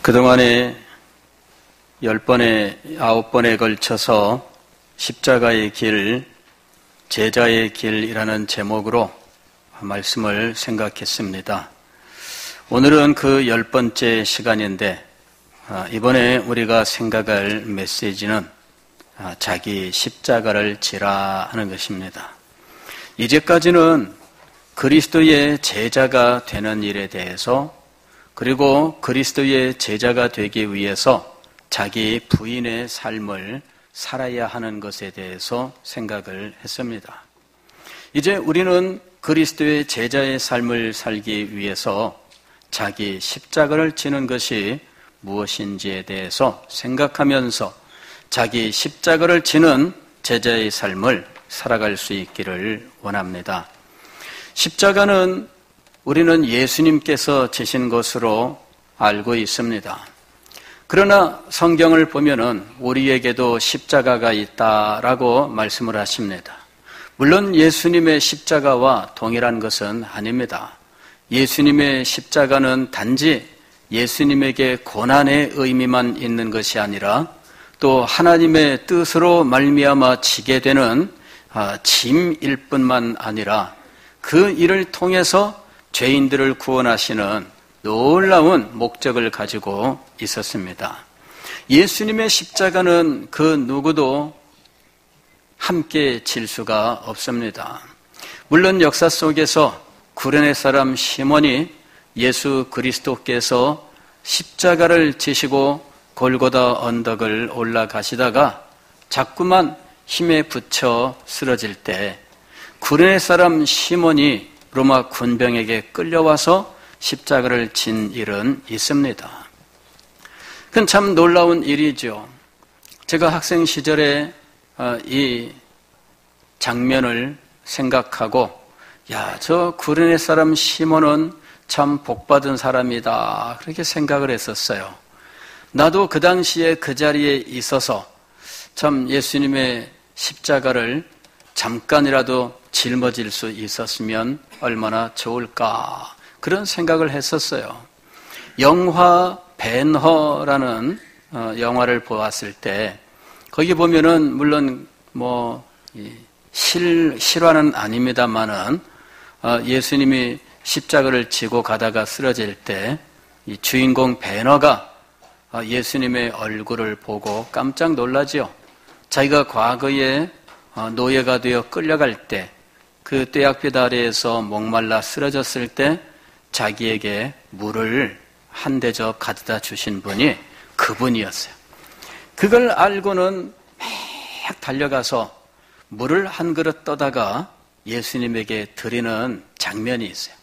그동안에 10번에 9번에 걸쳐서 십자가의 길, 제자의 길이라는 제목으로 말씀을 생각했습니다. 오늘은 그 10번째 시간인데 이번에 우리가 생각할 메시지는 자기 십자가를 지라 하는 것입니다. 이제까지는 그리스도의 제자가 되는 일에 대해서 그리고 그리스도의 제자가 되기 위해서 자기 부인의 삶을 살아야 하는 것에 대해서 생각을 했습니다. 이제 우리는 그리스도의 제자의 삶을 살기 위해서 자기 십자가를 지는 것이 무엇인지에 대해서 생각하면서 자기 십자가를 지는 제자의 삶을 살아갈 수 있기를 원합니다. 십자가는 우리는 예수님께서 지신 것으로 알고 있습니다. 그러나 성경을 보면은 우리에게도 십자가가 있다라고 말씀을 하십니다. 물론 예수님의 십자가와 동일한 것은 아닙니다. 예수님의 십자가는 단지 예수님에게 고난의 의미만 있는 것이 아니라 또 하나님의 뜻으로 말미암아 지게 되는 짐일 뿐만 아니라 그 일을 통해서 죄인들을 구원하시는 놀라운 목적을 가지고 있었습니다. 예수님의 십자가는 그 누구도 함께 질 수가 없습니다. 물론 역사 속에서 구레네 사람 시몬이 예수 그리스도께서 십자가를 지시고 골고다 언덕을 올라가시다가 자꾸만 힘에 부쳐 쓰러질 때 구레네 사람 시몬이 로마 군병에게 끌려와서 십자가를 진 일은 있습니다. 그건 참 놀라운 일이죠. 제가 학생 시절에 이 장면을 생각하고 저 구레네 사람 시몬은 참 복받은 사람이다 그렇게 생각을 했었어요. 나도 그 당시에 그 자리에 있어서 참 예수님의 십자가를 잠깐이라도 짊어질 수 있었으면 얼마나 좋을까 그런 생각을 했었어요. 영화 벤허라는 영화를 보았을 때 거기 보면은 물론 실화는 아닙니다만은 예수님이 십자가를 지고 가다가 쓰러질 때 이 주인공 벤허가 예수님의 얼굴을 보고 깜짝 놀라지요. 자기가 과거에 노예가 되어 끌려갈 때 그 떼약볕 아래에서 목말라 쓰러졌을 때 자기에게 물을 한 대접 가져다 주신 분이 그분이었어요. 그걸 알고는 막 달려가서 물을 한 그릇 떠다가 예수님에게 드리는 장면이 있어요.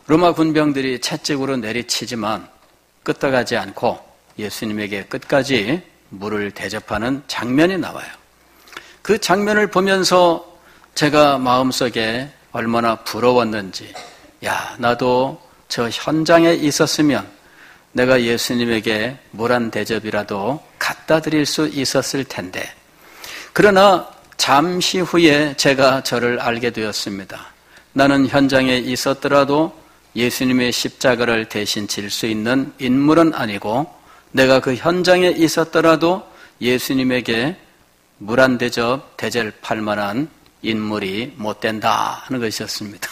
로마 군병들이 채찍으로 내리치지만 끄떡하지 않고 예수님에게 끝까지 물을 대접하는 장면이 나와요. 그 장면을 보면서 제가 마음속에 얼마나 부러웠는지 나도 저 현장에 있었으면 내가 예수님에게 물 한 대접이라도 갖다 드릴 수 있었을 텐데 그러나 잠시 후에 제가 저를 알게 되었습니다. 나는 현장에 있었더라도 예수님의 십자가를 대신 질 수 있는 인물은 아니고 내가 그 현장에 있었더라도 예수님에게 물 한 대접 대접할 만한 인물이 못 된다 하는 것이었습니다.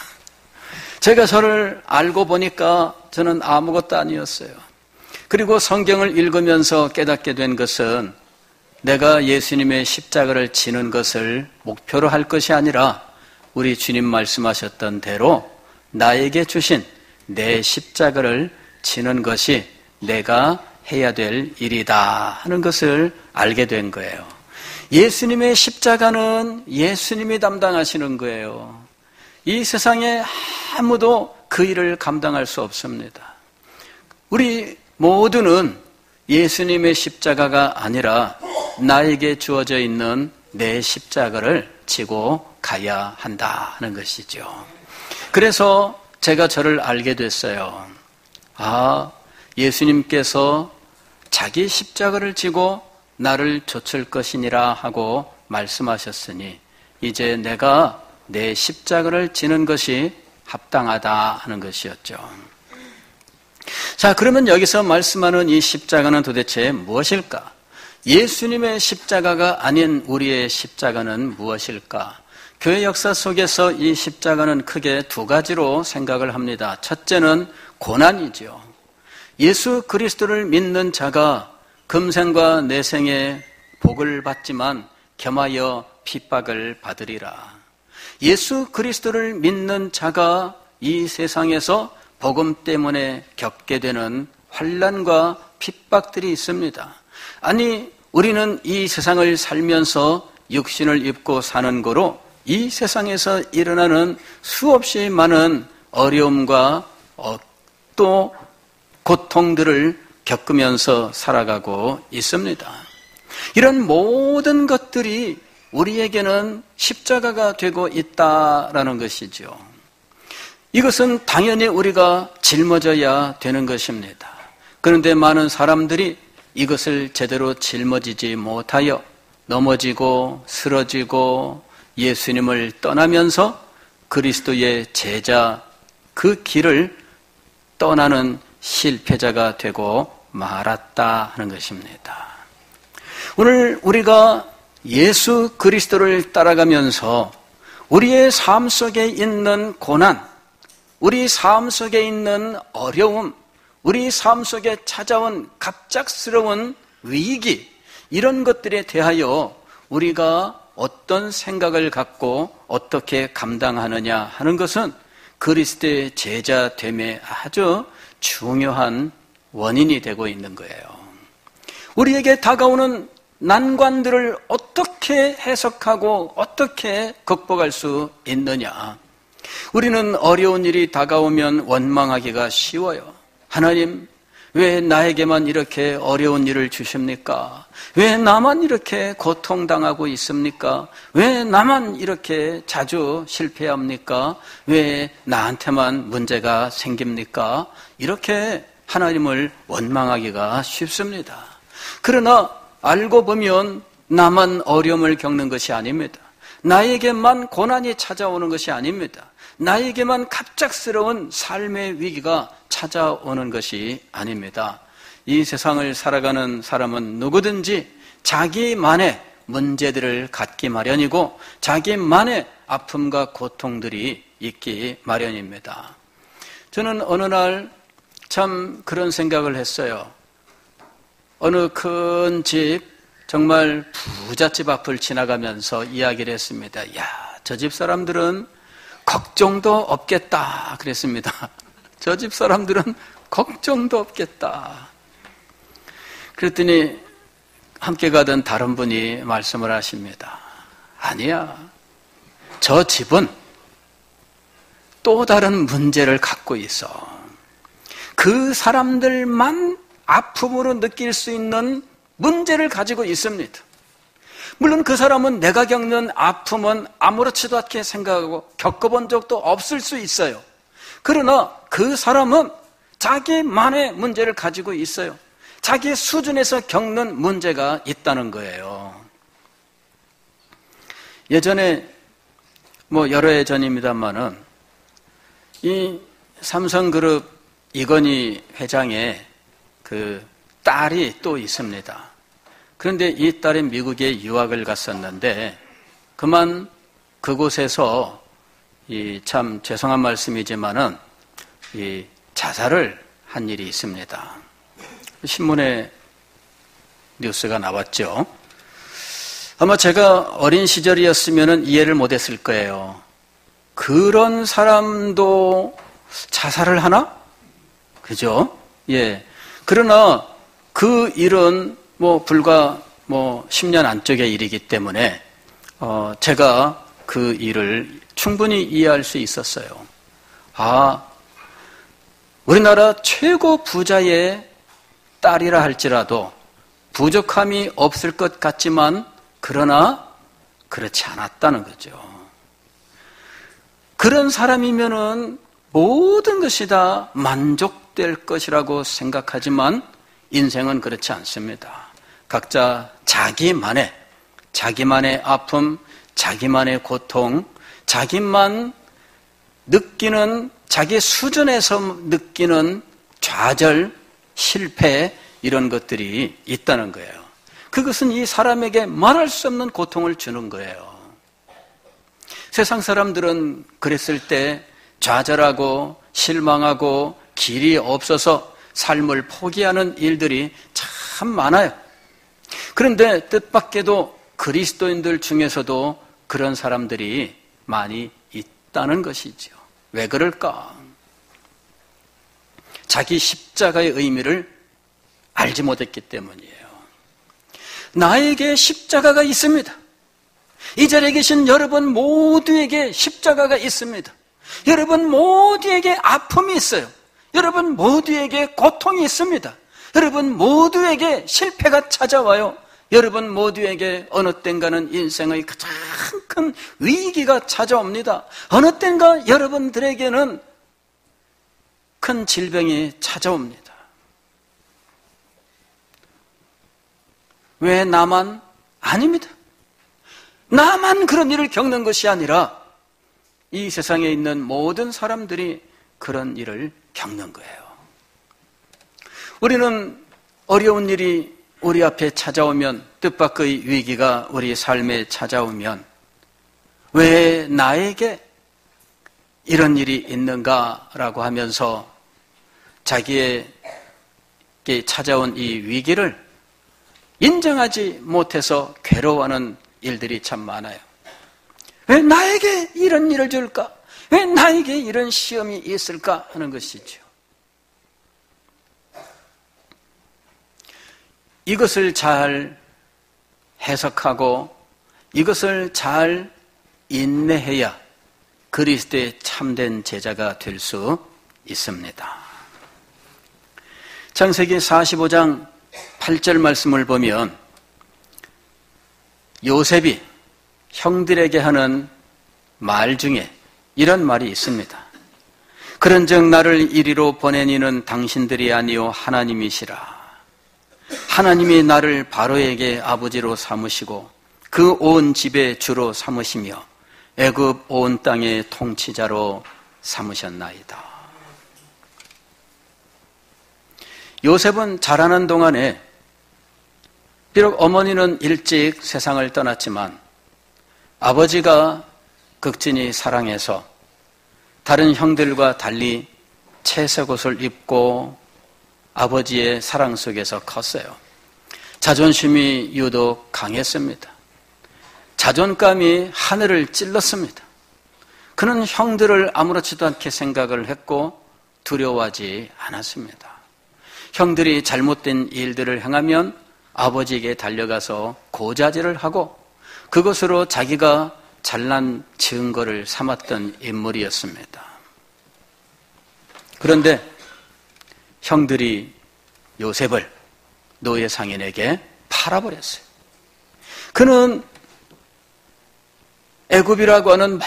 제가 저를 알고 보니까 저는 아무것도 아니었어요. 그리고 성경을 읽으면서 깨닫게 된 것은 내가 예수님의 십자가를 지는 것을 목표로 할 것이 아니라 우리 주님 말씀하셨던 대로 나에게 주신 내 십자가를 지는 것이 내가 해야 될 일이다 하는 것을 알게 된 거예요. 예수님의 십자가는 예수님이 담당하시는 거예요. 이 세상에 아무도 그 일을 감당할 수 없습니다. 우리 모두는 예수님의 십자가가 아니라 나에게 주어져 있는 내 십자가를 지고 가야 한다 하는 것이죠. 그래서 제가 저를 알게 됐어요. 예수님께서 자기 십자가를 지고 나를 좇을 것이니라 하고 말씀하셨으니 이제 내가 내 십자가를 지는 것이 합당하다 하는 것이었죠. 자, 그러면 여기서 말씀하는 이 십자가는 도대체 무엇일까? 예수님의 십자가가 아닌 우리의 십자가는 무엇일까? 교회 역사 속에서 이 십자가는 크게 두 가지로 생각을 합니다. 첫째는 고난이죠. 예수 그리스도를 믿는 자가 금생과 내생에 복을 받지만 겸하여 핍박을 받으리라. 예수 그리스도를 믿는 자가 이 세상에서 복음 때문에 겪게 되는 환난과 핍박들이 있습니다. 아니, 우리는 이 세상을 살면서 육신을 입고 사는 거로 이 세상에서 일어나는 수없이 많은 어려움과 또 고통들을 겪으면서 살아가고 있습니다. 이런 모든 것들이 우리에게는 십자가가 되고 있다라는 것이죠. 이것은 당연히 우리가 짊어져야 되는 것입니다. 그런데 많은 사람들이 이것을 제대로 짊어지지 못하여 넘어지고 쓰러지고 예수님을 떠나면서 그리스도의 제자 그 길을 떠나는 실패자가 되고 말았다 하는 것입니다. 오늘 우리가 예수 그리스도를 따라가면서 우리의 삶 속에 있는 고난, 우리 삶 속에 있는 어려움, 우리 삶 속에 찾아온 갑작스러운 위기, 이런 것들에 대하여 우리가 어떤 생각을 갖고 어떻게 감당하느냐 하는 것은 그리스도의 제자됨에 아주 중요한 원인이 되고 있는 거예요. 우리에게 다가오는 난관들을 어떻게 해석하고 어떻게 극복할 수 있느냐? 우리는 어려운 일이 다가오면 원망하기가 쉬워요. 하나님, 왜 나에게만 이렇게 어려운 일을 주십니까? 왜 나만 이렇게 고통당하고 있습니까? 왜 나만 이렇게 자주 실패합니까? 왜 나한테만 문제가 생깁니까? 이렇게 하나님을 원망하기가 쉽습니다. 그러나 알고 보면 나만 어려움을 겪는 것이 아닙니다. 나에게만 고난이 찾아오는 것이 아닙니다. 나에게만 갑작스러운 삶의 위기가 찾아오는 것이 아닙니다. 이 세상을 살아가는 사람은 누구든지 자기만의 문제들을 갖기 마련이고 자기만의 아픔과 고통들이 있기 마련입니다. 저는 어느 날 참 그런 생각을 했어요. 어느 큰 집, 정말 부잣집 앞을 지나가면서 이야기를 했습니다. 야, 저 집 사람들은 걱정도 없겠다 그랬습니다. 저 집 사람들은 걱정도 없겠다. 그랬더니 함께 가던 다른 분이 말씀을 하십니다. 아니야, 저 집은 또 다른 문제를 갖고 있어. 그 사람들만 아픔으로 느낄 수 있는 문제를 가지고 있습니다. 물론 그 사람은 내가 겪는 아픔은 아무렇지도 않게 생각하고 겪어본 적도 없을 수 있어요. 그러나 그 사람은 자기만의 문제를 가지고 있어요. 자기 수준에서 겪는 문제가 있다는 거예요. 예전에 여러 해 전입니다만은 이 삼성그룹 이건희 회장의 그 딸이 또 있습니다. 그런데 이 딸이 미국에 유학을 갔었는데 그만 그곳에서 참 죄송한 말씀이지만은 자살을 한 일이 있습니다. 신문에 뉴스가 나왔죠. 아마 제가 어린 시절이었으면 이해를 못했을 거예요. 그런 사람도 자살을 하나? 그죠? 예. 그러나 그 일은 불과 10년 안쪽의 일이기 때문에 제가 그 일을 충분히 이해할 수 있었어요. 아, 우리나라 최고 부자의 딸이라 할지라도 부족함이 없을 것 같지만 그러나 그렇지 않았다는 거죠. 그런 사람이면은 모든 것이 다 만족될 것이라고 생각하지만 인생은 그렇지 않습니다. 각자 자기만의 아픔, 자기만의 고통, 자기만 느끼는 자기 수준에서 느끼는 좌절, 실패 이런 것들이 있다는 거예요. 그것은 이 사람에게 말할 수 없는 고통을 주는 거예요. 세상 사람들은 그랬을 때 좌절하고 실망하고 길이 없어서 삶을 포기하는 일들이 참 많아요. 그런데 뜻밖에도 그리스도인들 중에서도 그런 사람들이 많이 있다는 것이죠. 왜 그럴까? 자기 십자가의 의미를 알지 못했기 때문이에요. 나에게 십자가가 있습니다. 이 자리에 계신 여러분 모두에게 십자가가 있습니다. 여러분 모두에게 아픔이 있어요. 여러분 모두에게 고통이 있습니다. 여러분 모두에게 실패가 찾아와요. 여러분 모두에게 어느 땐가는 인생의 가장 큰 위기가 찾아옵니다. 어느 땐가 여러분들에게는 큰 질병이 찾아옵니다. 왜 나만? 아닙니다. 나만 그런 일을 겪는 것이 아니라 이 세상에 있는 모든 사람들이 그런 일을 겪는 거예요. 우리는 어려운 일이 우리 앞에 찾아오면, 뜻밖의 위기가 우리 삶에 찾아오면 왜 나에게 이런 일이 있는가라고 하면서 자기에게 찾아온 이 위기를 인정하지 못해서 괴로워하는 일들이 참 많아요. 왜 나에게 이런 일을 줄까? 왜 나에게 이런 시험이 있을까 하는 것이죠. 이것을 잘 해석하고 이것을 잘 인내해야 그리스도의 참된 제자가 될 수 있습니다. 창세기 45장 8절 말씀을 보면 요셉이 형들에게 하는 말 중에 이런 말이 있습니다. 그런즉 나를 이리로 보낸 이는 당신들이 아니요 하나님이시라. 하나님이 나를 바로에게 아버지로 삼으시고 그 온 집의 주로 삼으시며 애굽 온 땅의 통치자로 삼으셨나이다. 요셉은 자라는 동안에 비록 어머니는 일찍 세상을 떠났지만 아버지가 극진히 사랑해서 다른 형들과 달리 채색 옷을 입고 아버지의 사랑 속에서 컸어요. 자존심이 유독 강했습니다. 자존감이 하늘을 찔렀습니다. 그는 형들을 아무렇지도 않게 생각을 했고 두려워하지 않았습니다. 형들이 잘못된 일들을 행하면 아버지에게 달려가서 고자질을 하고 그것으로 자기가 잘난 증거를 삼았던 인물이었습니다. 그런데 형들이 요셉을 노예 상인에게 팔아버렸어요. 그는 애굽이라고 하는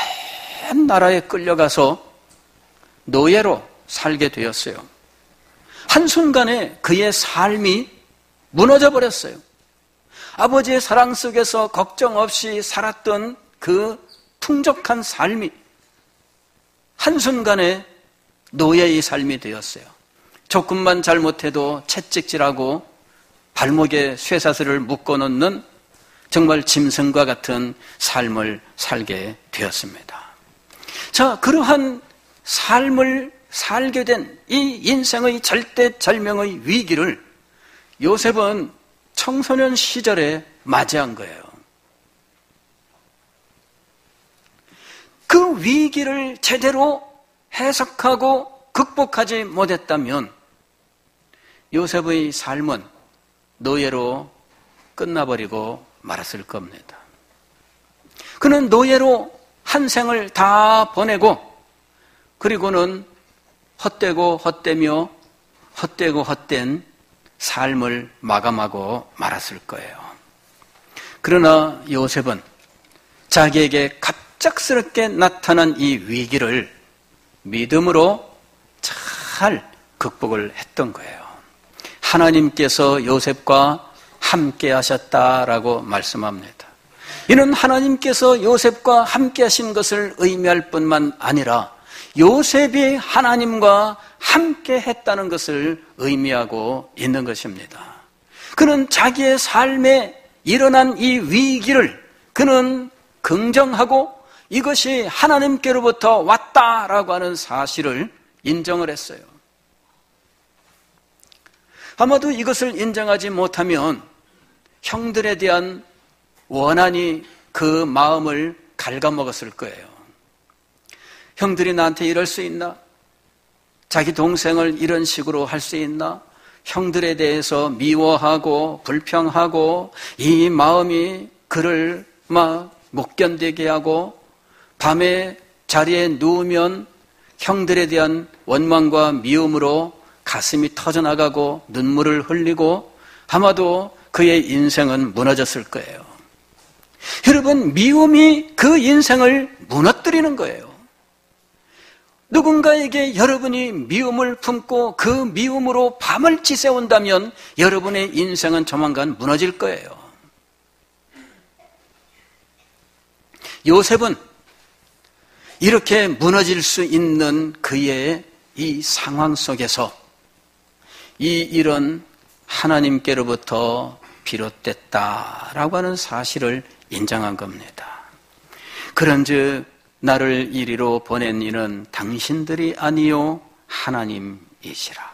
먼 나라에 끌려가서 노예로 살게 되었어요. 한순간에 그의 삶이 무너져 버렸어요. 아버지의 사랑 속에서 걱정 없이 살았던 그 풍족한 삶이 한순간에 노예의 삶이 되었어요. 조금만 잘못해도 채찍질하고 발목에 쇠사슬을 묶어놓는 정말 짐승과 같은 삶을 살게 되었습니다. 자, 그러한 삶을 살게 된 이 인생의 절대절명의 위기를 요셉은 청소년 시절에 맞이한 거예요. 그 위기를 제대로 해석하고 극복하지 못했다면 요셉의 삶은 노예로 끝나버리고 말았을 겁니다. 그는 노예로 한 생을 다 보내고 그리고는 헛되고 헛되며 헛되고 헛된 삶을 마감하고 말았을 거예요. 그러나 요셉은 자기에게 갑작스럽게 나타난 이 위기를 믿음으로 잘 극복을 했던 거예요. 하나님께서 요셉과 함께 하셨다라고 말씀합니다. 이는 하나님께서 요셉과 함께 하신 것을 의미할 뿐만 아니라 요셉이 하나님과 함께 했다는 것을 의미하고 있는 것입니다. 그는 자기의 삶에 일어난 이 위기를 그는 긍정하고 이것이 하나님께로부터 왔다라고 하는 사실을 인정을 했어요. 아마도 이것을 인정하지 못하면 형들에 대한 원한이 그 마음을 갉아먹었을 거예요. 형들이 나한테 이럴 수 있나? 자기 동생을 이런 식으로 할 수 있나? 형들에 대해서 미워하고 불평하고 이 마음이 그를 막 못 견디게 하고 밤에 자리에 누우면 형들에 대한 원망과 미움으로 가슴이 터져나가고 눈물을 흘리고 아마도 그의 인생은 무너졌을 거예요. 여러분, 미움이 그 인생을 무너뜨리는 거예요. 누군가에게 여러분이 미움을 품고 그 미움으로 밤을 지새운다면 여러분의 인생은 조만간 무너질 거예요. 요셉은 이렇게 무너질 수 있는 그의 이 상황 속에서 이 일은 하나님께로부터 비롯됐다라고 하는 사실을 인정한 겁니다. 그런즉 나를 이리로 보낸 이는 당신들이 아니요 하나님이시라.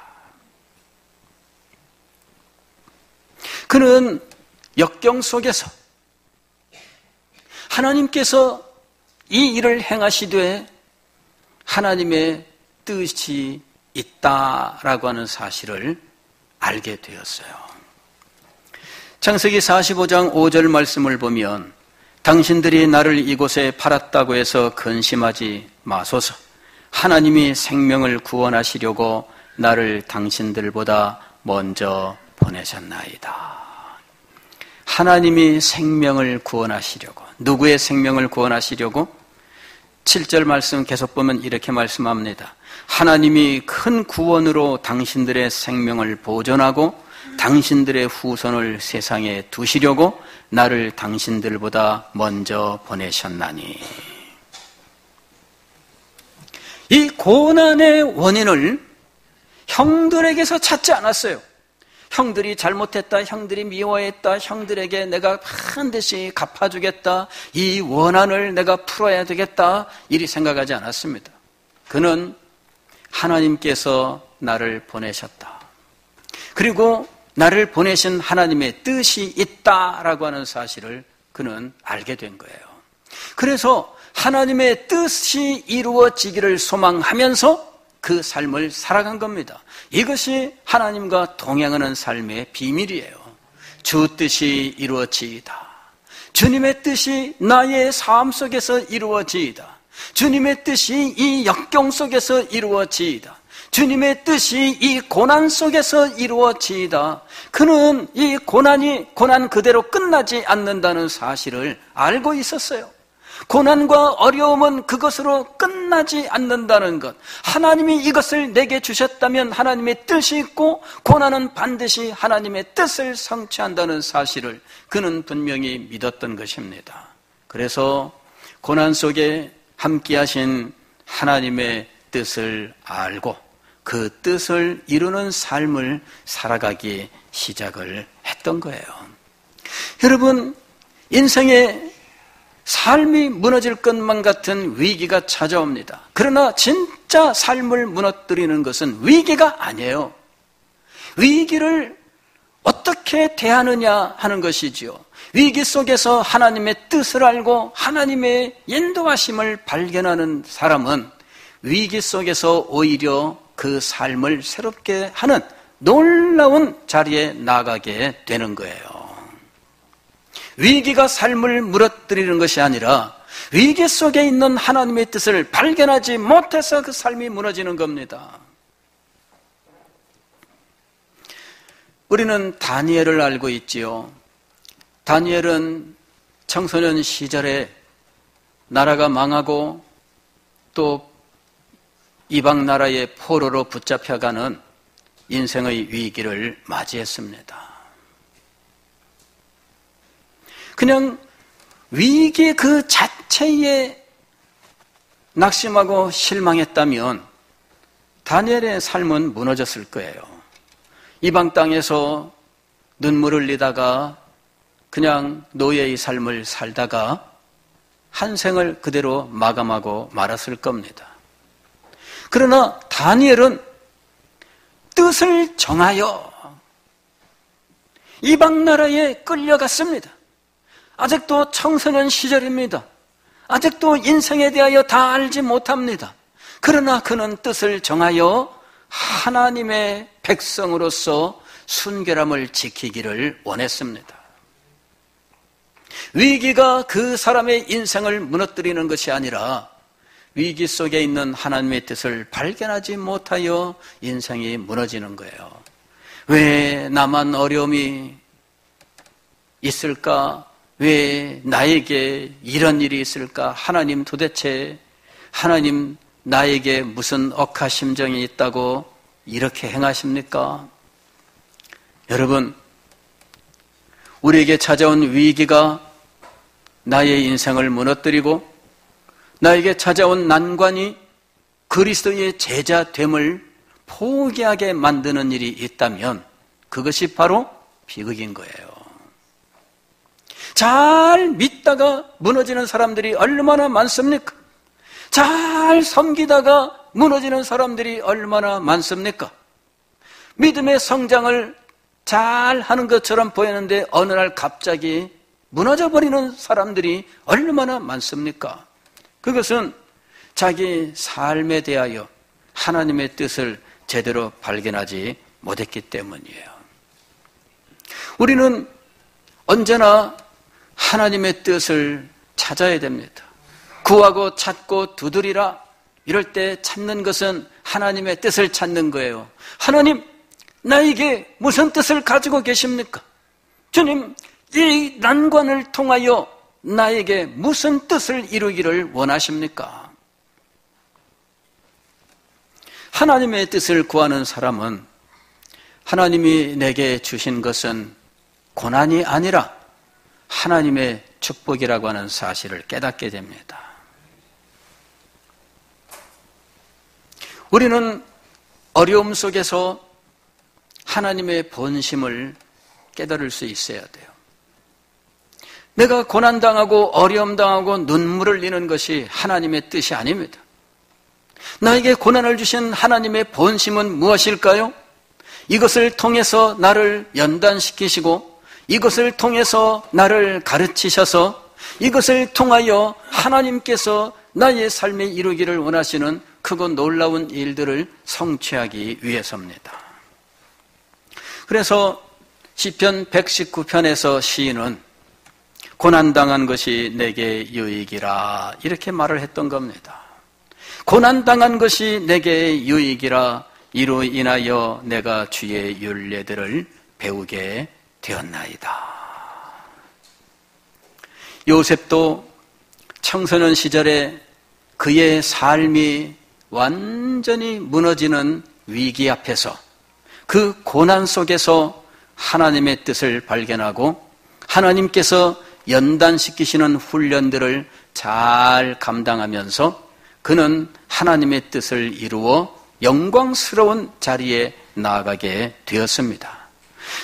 그는 역경 속에서 하나님께서 이 일을 행하시되 하나님의 뜻이 있다라고 하는 사실을 알게 되었어요. 창세기 45장 5절 말씀을 보면 당신들이 나를 이곳에 팔았다고 해서 근심하지 마소서. 하나님이 생명을 구원하시려고 나를 당신들보다 먼저 보내셨나이다. 하나님이 생명을 구원하시려고. 누구의 생명을 구원하시려고? 7절 말씀 계속 보면 이렇게 말씀합니다. 하나님이 큰 구원으로 당신들의 생명을 보존하고 당신들의 후손을 세상에 두시려고 나를 당신들보다 먼저 보내셨나니. 이 고난의 원인을 형들에게서 찾지 않았어요. 형들이 잘못했다, 형들이 미워했다, 형들에게 내가 반드시 갚아주겠다, 이 원한을 내가 풀어야 되겠다, 이리 생각하지 않았습니다. 그는 하나님께서 나를 보내셨다. 그리고 나를 보내신 하나님의 뜻이 있다라고 하는 사실을 그는 알게 된 거예요. 그래서 하나님의 뜻이 이루어지기를 소망하면서 그 삶을 살아간 겁니다. 이것이 하나님과 동행하는 삶의 비밀이에요. 주 뜻이 이루어지이다. 주님의 뜻이 나의 삶 속에서 이루어지이다. 주님의 뜻이 이 역경 속에서 이루어지이다. 주님의 뜻이 이 고난 속에서 이루어지이다. 그는 이 고난이 고난 그대로 끝나지 않는다는 사실을 알고 있었어요. 고난과 어려움은 그것으로 끝나지 않는다는 것. 하나님이 이것을 내게 주셨다면 하나님의 뜻이 있고 고난은 반드시 하나님의 뜻을 성취한다는 사실을 그는 분명히 믿었던 것입니다. 그래서 고난 속에 함께하신 하나님의 뜻을 알고 그 뜻을 이루는 삶을 살아가기 시작을 했던 거예요. 여러분, 인생에 삶이 무너질 것만 같은 위기가 찾아옵니다. 그러나 진짜 삶을 무너뜨리는 것은 위기가 아니에요. 위기를 어떻게 대하느냐 하는 것이지요. 위기 속에서 하나님의 뜻을 알고 하나님의 인도하심을 발견하는 사람은 위기 속에서 오히려 그 삶을 새롭게 하는 놀라운 자리에 나가게 되는 거예요. 위기가 삶을 무너뜨리는 것이 아니라 위기 속에 있는 하나님의 뜻을 발견하지 못해서 그 삶이 무너지는 겁니다. 우리는 다니엘을 알고 있지요. 다니엘은 청소년 시절에 나라가 망하고 또 이방 나라의 포로로 붙잡혀가는 인생의 위기를 맞이했습니다. 그냥 위기 그 자체에 낙심하고 실망했다면 다니엘의 삶은 무너졌을 거예요. 이방 땅에서 눈물을 흘리다가 그냥 노예의 삶을 살다가 한 생을 그대로 마감하고 말았을 겁니다. 그러나 다니엘은 뜻을 정하여 이방 나라에 끌려갔습니다. 아직도 청소년 시절입니다. 아직도 인생에 대하여 다 알지 못합니다. 그러나 그는 뜻을 정하여 하나님의 백성으로서 순결함을 지키기를 원했습니다. 위기가 그 사람의 인생을 무너뜨리는 것이 아니라 위기 속에 있는 하나님의 뜻을 발견하지 못하여 인생이 무너지는 거예요. 왜 나만 어려움이 있을까? 왜 나에게 이런 일이 있을까? 하나님 도대체 하나님 나에게 무슨 억하심정이 있다고 이렇게 행하십니까? 여러분, 우리에게 찾아온 위기가 나의 인생을 무너뜨리고 나에게 찾아온 난관이 그리스도의 제자됨을 포기하게 만드는 일이 있다면 그것이 바로 비극인 거예요. 잘 믿다가 무너지는 사람들이 얼마나 많습니까? 잘 섬기다가 무너지는 사람들이 얼마나 많습니까? 믿음의 성장을 잘 하는 것처럼 보이는데 어느 날 갑자기 무너져버리는 사람들이 얼마나 많습니까? 그것은 자기 삶에 대하여 하나님의 뜻을 제대로 발견하지 못했기 때문이에요. 우리는 언제나 하나님의 뜻을 찾아야 됩니다. 구하고 찾고 두드리라. 이럴 때 찾는 것은 하나님의 뜻을 찾는 거예요. 하나님, 나에게 무슨 뜻을 가지고 계십니까? 주님, 이 난관을 통하여 나에게 무슨 뜻을 이루기를 원하십니까? 하나님의 뜻을 구하는 사람은 하나님이 내게 주신 것은 고난이 아니라 하나님의 축복이라고 하는 사실을 깨닫게 됩니다. 우리는 어려움 속에서 하나님의 본심을 깨달을 수 있어야 돼요. 내가 고난당하고 어려움당하고 눈물을 흘리는 것이 하나님의 뜻이 아닙니다. 나에게 고난을 주신 하나님의 본심은 무엇일까요? 이것을 통해서 나를 연단시키시고 이것을 통해서 나를 가르치셔서 이것을 통하여 하나님께서 나의 삶에 이루기를 원하시는 크고 놀라운 일들을 성취하기 위해서입니다. 그래서 시편 119편에서 시인은 고난당한 것이 내게 유익이라 이렇게 말을 했던 겁니다. 고난당한 것이 내게 유익이라 이로 인하여 내가 주의 율례들을 배우게 되었나이다. 요셉도 청소년 시절에 그의 삶이 완전히 무너지는 위기 앞에서 그 고난 속에서 하나님의 뜻을 발견하고 하나님께서 연단시키시는 훈련들을 잘 감당하면서 그는 하나님의 뜻을 이루어 영광스러운 자리에 나아가게 되었습니다.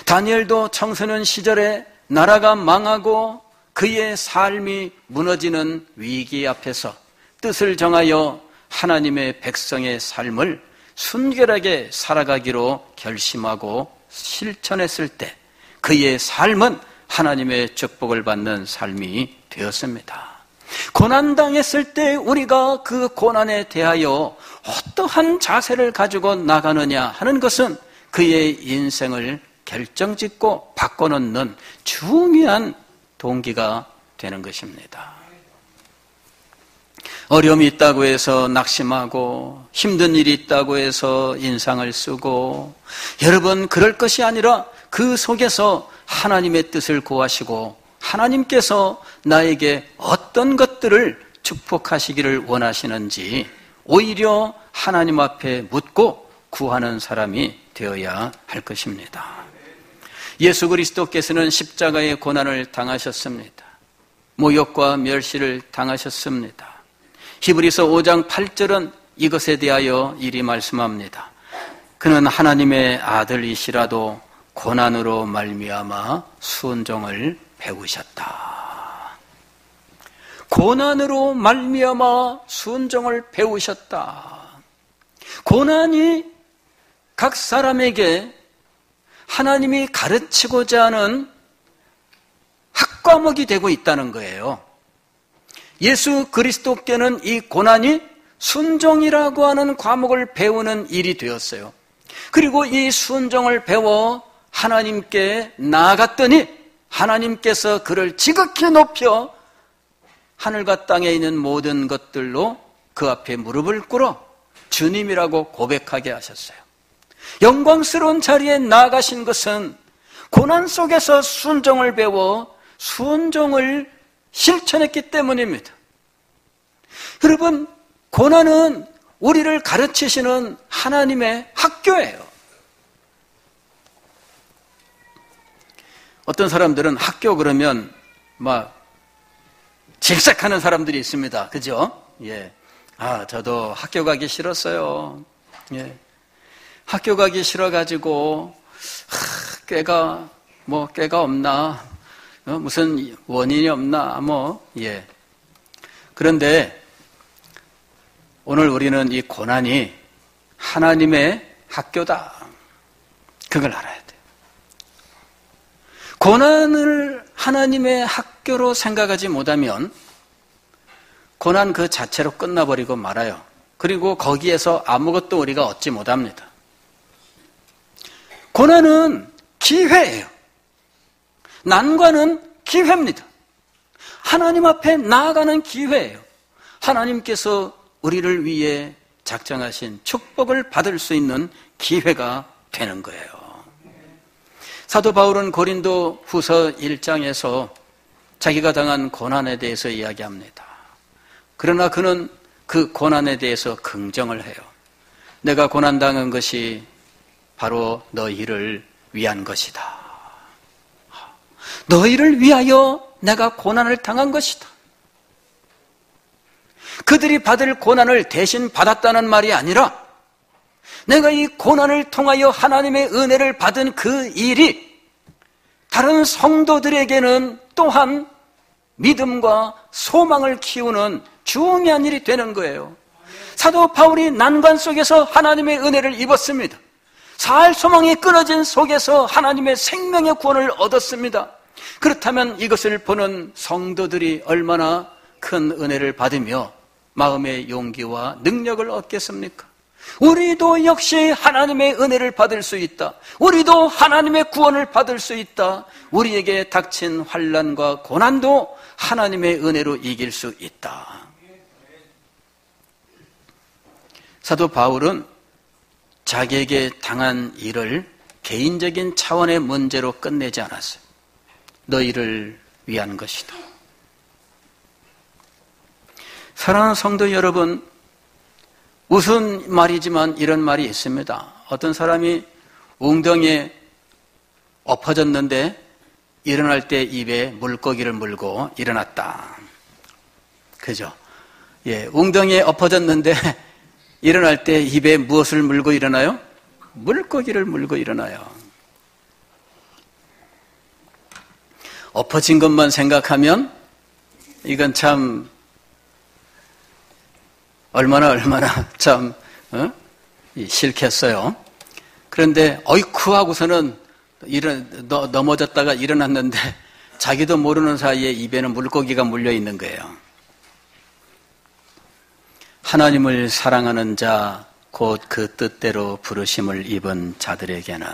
다니엘도 청소년 시절에 나라가 망하고 그의 삶이 무너지는 위기 앞에서 뜻을 정하여 하나님의 백성의 삶을 순결하게 살아가기로 결심하고 실천했을 때 그의 삶은 하나님의 축복을 받는 삶이 되었습니다. 고난당했을 때 우리가 그 고난에 대하여 어떠한 자세를 가지고 나가느냐 하는 것은 그의 인생을 결정짓고 바꿔놓는 중요한 동기가 되는 것입니다. 어려움이 있다고 해서 낙심하고 힘든 일이 있다고 해서 인상을 쓰고 여러분 그럴 것이 아니라 그 속에서 하나님의 뜻을 구하시고 하나님께서 나에게 어떤 것들을 축복하시기를 원하시는지 오히려 하나님 앞에 묻고 구하는 사람이 되어야 할 것입니다. 예수 그리스도께서는 십자가의 고난을 당하셨습니다. 모욕과 멸시를 당하셨습니다. 히브리서 5장 8절은 이것에 대하여 이리 말씀합니다. 그는 하나님의 아들이시라도 고난으로 말미암아 순종을 배우셨다. 고난으로 말미암아 순종을 배우셨다. 고난이 각 사람에게 하나님이 가르치고자 하는 학과목이 되고 있다는 거예요. 예수 그리스도께는 이 고난이 순종이라고 하는 과목을 배우는 일이 되었어요. 그리고 이 순종을 배워 하나님께 나아갔더니 하나님께서 그를 지극히 높여 하늘과 땅에 있는 모든 것들로 그 앞에 무릎을 꿇어 주님이라고 고백하게 하셨어요. 영광스러운 자리에 나아가신 것은 고난 속에서 순종을 배워 순종을 실천했기 때문입니다. 여러분, 고난은 우리를 가르치시는 하나님의 학교예요. 어떤 사람들은 학교 그러면 막 질색하는 사람들이 있습니다. 그죠? 예. 저도 학교 가기 싫었어요. 예. 학교 가기 싫어가지고, 꾀가 없나? 무슨 원인이 없나? 예. 그런데 오늘 우리는 이 고난이 하나님의 학교다. 그걸 알아야 돼요. 고난을 하나님의 학교로 생각하지 못하면 고난 그 자체로 끝나버리고 말아요. 그리고 거기에서 아무것도 우리가 얻지 못합니다. 고난은 기회예요. 난관은 기회입니다. 하나님 앞에 나아가는 기회예요. 하나님께서 우리를 위해 작정하신 축복을 받을 수 있는 기회가 되는 거예요. 사도 바울은 고린도 후서 1장에서 자기가 당한 고난에 대해서 이야기합니다. 그러나 그는 그 고난에 대해서 긍정을 해요. 내가 고난당한 것이 바로 너희를 위한 것이다. 너희를 위하여 내가 고난을 당한 것이다. 그들이 받을 고난을 대신 받았다는 말이 아니라 내가 이 고난을 통하여 하나님의 은혜를 받은 그 일이 다른 성도들에게는 또한 믿음과 소망을 키우는 중요한 일이 되는 거예요. 사도 바울이 난관 속에서 하나님의 은혜를 입었습니다. 살 소망이 끊어진 속에서 하나님의 생명의 구원을 얻었습니다. 그렇다면 이것을 보는 성도들이 얼마나 큰 은혜를 받으며 마음의 용기와 능력을 얻겠습니까? 우리도 역시 하나님의 은혜를 받을 수 있다. 우리도 하나님의 구원을 받을 수 있다. 우리에게 닥친 환난과 고난도 하나님의 은혜로 이길 수 있다. 사도 바울은 자기에게 당한 일을 개인적인 차원의 문제로 끝내지 않았어요. 너희를 위한 것이다. 사랑하는 성도 여러분, 무슨 말이지만 이런 말이 있습니다. 어떤 사람이 웅덩이에 엎어졌는데 일어날 때 입에 물고기를 물고 일어났다. 그죠? 예, 웅덩이에 엎어졌는데 일어날 때 입에 무엇을 물고 일어나요? 물고기를 물고 일어나요. 엎어진 것만 생각하면 이건 참 얼마나 참 싫겠어요. 그런데 어이쿠 하고서는 넘어졌다가 일어났는데 자기도 모르는 사이에 입에는 물고기가 물려 있는 거예요. 하나님을 사랑하는 자, 곧 그 뜻대로 부르심을 입은 자들에게는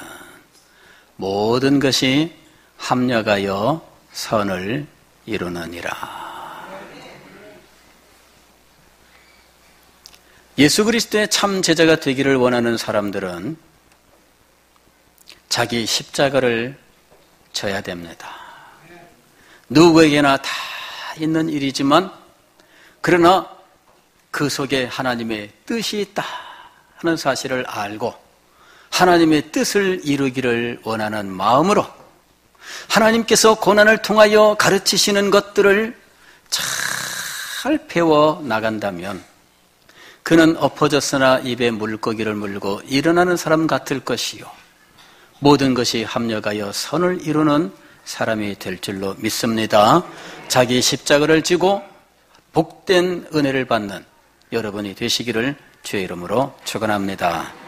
모든 것이 합력하여 선을 이루느니라. 예수 그리스도의 참 제자가 되기를 원하는 사람들은 자기 십자가를 져야 됩니다. 누구에게나 다 있는 일이지만 그러나 그 속에 하나님의 뜻이 있다 하는 사실을 알고 하나님의 뜻을 이루기를 원하는 마음으로 하나님께서 고난을 통하여 가르치시는 것들을 잘 배워 나간다면 그는 엎어졌으나 입에 물고기를 물고 일어나는 사람 같을 것이요 모든 것이 합력하여 선을 이루는 사람이 될 줄로 믿습니다. 자기 십자가를 지고 복된 은혜를 받는 여러분이 되시기를 주의 이름으로 축원합니다.